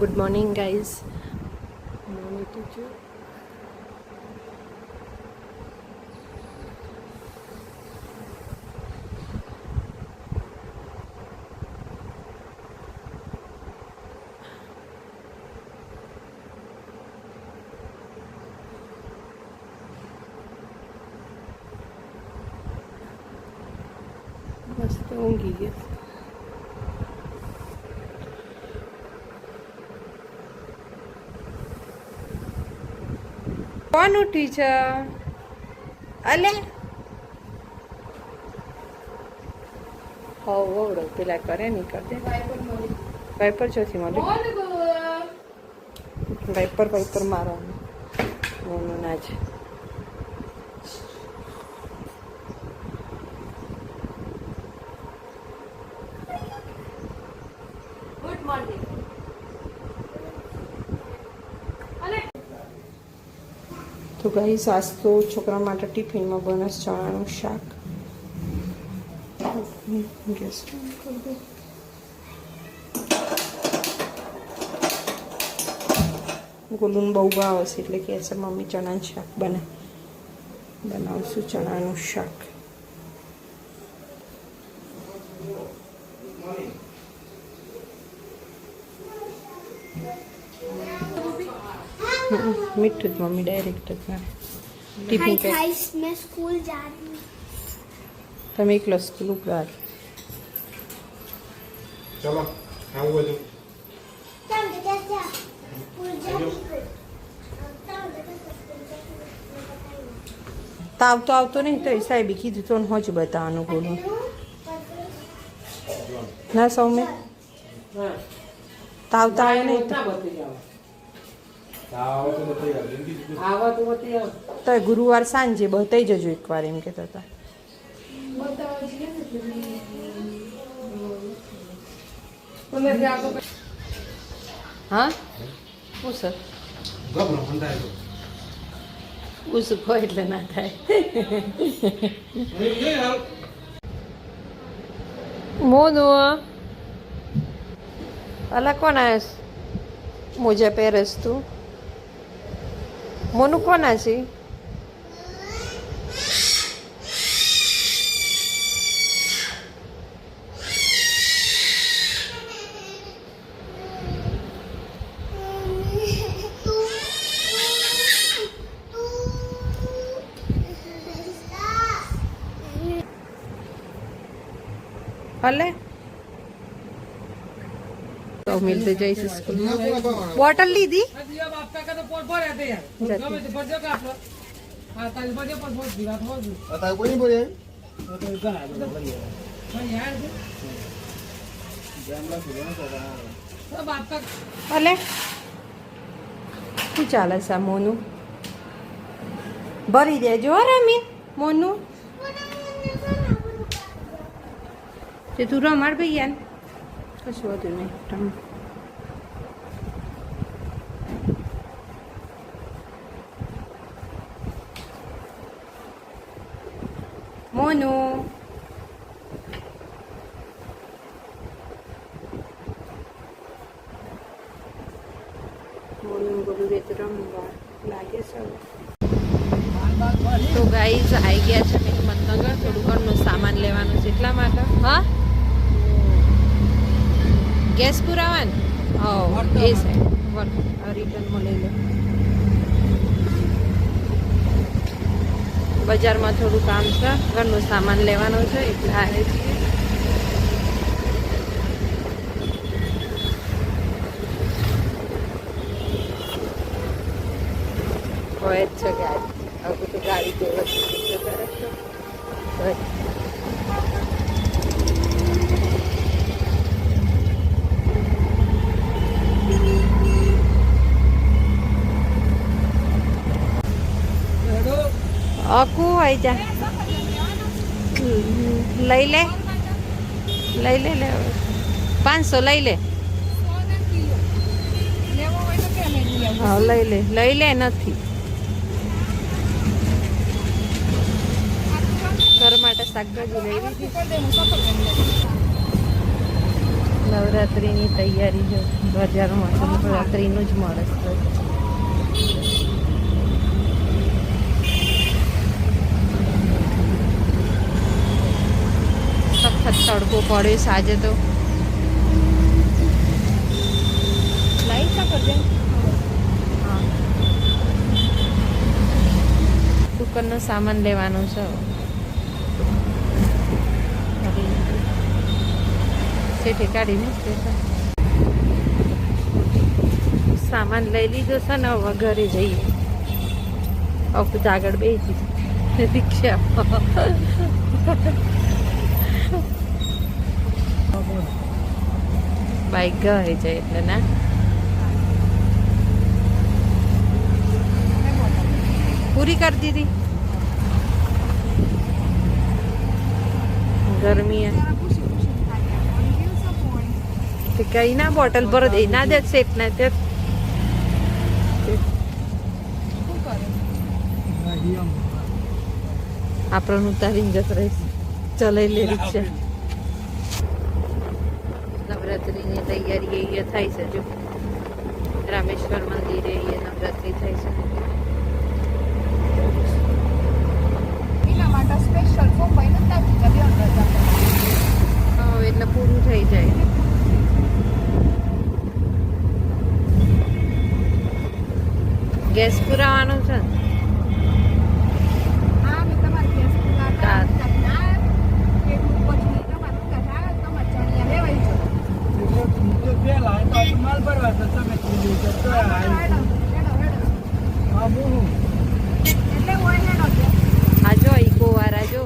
Good morning guys. Morning teacher. મસ્ત ઊંઘી ગયા. કોણ ઉઠી છે? અલે હોવડો પેલા કરે નહીં કરતે. વાઇપર ચોથી મળે. વાઇપર મારવાનું મોનું ના છે. Good morning. તો ગાઈસ આજ તો છોકરા માટે ટિફિનમાં બનસ ચણાનું શાક. ગેસ કરી દો. ગોલુન બહુ ભાવે છે એટલે કહે છે મમ્મી ચણાનું શાક બનાવશું ચણાનું શાક. मीठू मम्मी डायरेक्ट टिफिन पे मैं स्कूल जा रही हूँ. તમે એકલો સ્કૂલ ઉપર चलो आऊ બધું તાવ તો આવતો નહીં તો સાહેબે કીધું તો હોજ બતાવવાનું બોલું ના સૌમે તાવ તો આવે નહીં તો ગુરુવાર સાંજે બતાવી જજો એકવાર એમ કહેતા હતા. હા હું સર ઉસું ખો એટલે ના થાય. મોનુ અલા કોણ આવ્યો? મોજા પહેરસ તું? મોનું કોના છે? હલે તો મિલતે જઈશ સ્કૂલમાં. બોટલ લીધી? હલે શું ચાલે છે મોનું? ભરી દેજો રમી મોનું. તે તું રમાડ ભાઈ યાર કશું હતું નહીં. મોનું બોલું રે તો રમવા લાગે છે. તો ગાઈઝ આવી ગયા છે હિંમતનગર. થોડું ઘરનું સામાન લેવાનું છે એટલા માટે. હા ગેસ પુરાવાનું? હા એ છે રિટર્નમાં લઈ લો. બજારમાં થોડું કામ છે, ઘરનું સામાન લેવાનું છે એટલે આવે છીએ. હોય જ છે ગાડી. હવે તો ગાડી જોવે છે. અકુ આવી જા. લઈ લે 500 લઈ લે. હા લઈ લે નથી. ઘર માટે શાકભાજી લઈ લીધી. નવરાત્રિની તૈયારી છે. બજારમાં તો નવરાત્રિનું જ મળે છે. સખત તડકો પડ્યો છે આજે તો. લાઈટ ના કરજે. હા, દુકાનનો સામાન લેવાનો છે. શેઠે કાઢીને સામાન લઈ લીધો છે ને. હવે ઘરે જઈએ. ઓફિસ આગળ બેસી રિક્ષા બાઈક ઘરે જાય એટલે ના. પૂરી કરી દીધી. ગરમી કઈ ના બોટલ ભર દે ના દે સેટ ના તે આપણને ઉતારીને જતો રહીશ. ચલાવી લે રિક્ષા. નવરાત્રિની તૈયારી અહીંયા થાય છે. જો રામેશ્વર મંદિરે અહીંયા નવરાત્રિ થાય છે. એટલે પૂરું થઈ જાય. ગેસ પુરાવાનું છે. આ જો ઈકો વાળા જો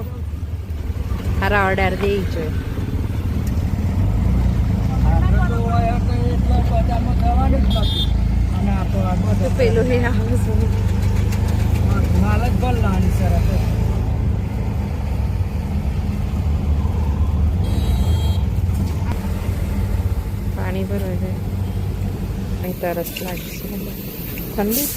હારા ઓર્ડર દે છે. પેલું હે પાણી ભરવા છે. અહીં તરસ લાગશે. ઠંડી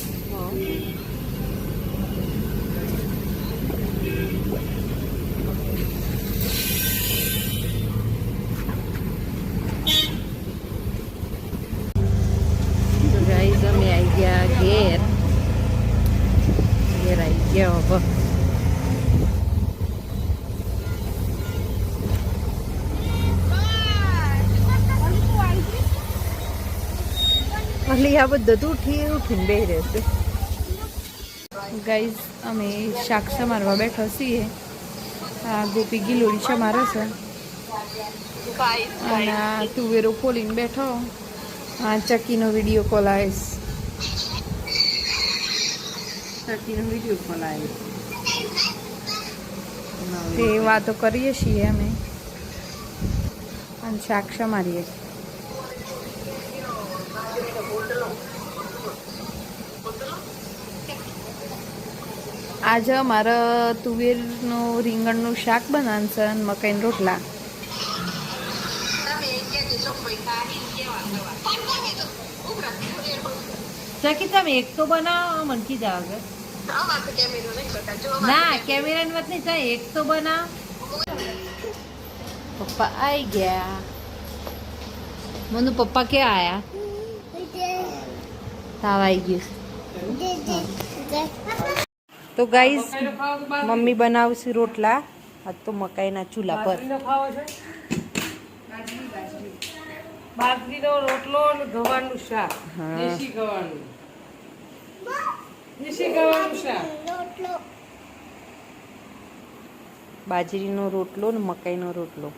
અમે આવી ગયા ઘેર. ઘેર આવી ગયા. હવે અલી આ બધું તો ઉઠીને બે રહેશે. ગાઈઝ અમે શાક મારવા બેઠા છીએ. આ ગોપી ગિલોડી છે મારે છે. અને આ તુવેરો ખોલીને બેઠો. આ ચક્કીનો વિડીયો કોલ આવીશ. ચક્કીનો વિડીયો કોલ આવીશ. તે વાતો કરીએ છીએ અમે. અને શાક મારીએ. આજે અમારે તુવેરનું રીંગણનું શાક બનાવવાનું છે અને મકાઈના રોટલા. ચકી તમે એક તો બનાવો. મનકી જાવ ના કેમેરાની વાત નહીં થાય. એક તો બનાવ. પપ્પા આવી ગયા. મનુ પપ્પા ક્યાં આયા? તાવ આવી ગયું. તો ગાઈઝ મમ્મી બનાવશે રોટલા. આ તો મકાઈના ચૂલા પર. બાજરીનો રોટલો અને ગવાનું શાક. દેશી ગવાનું. દેશી ગવાનું શાક. બાજરીનો રોટલો ને મકાઈનો રોટલો.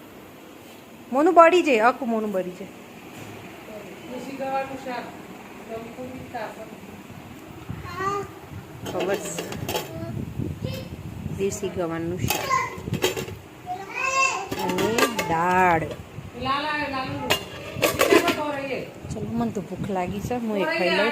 મોનું બળી જાય. આખું મોનું બળી જાય. દેશી ગવાનું શાક. બસ દેશી ગવાનું શાક અને દાળ. ચલો મને તો ભૂખ લાગી છે. હું એ ખાઈ લઉં.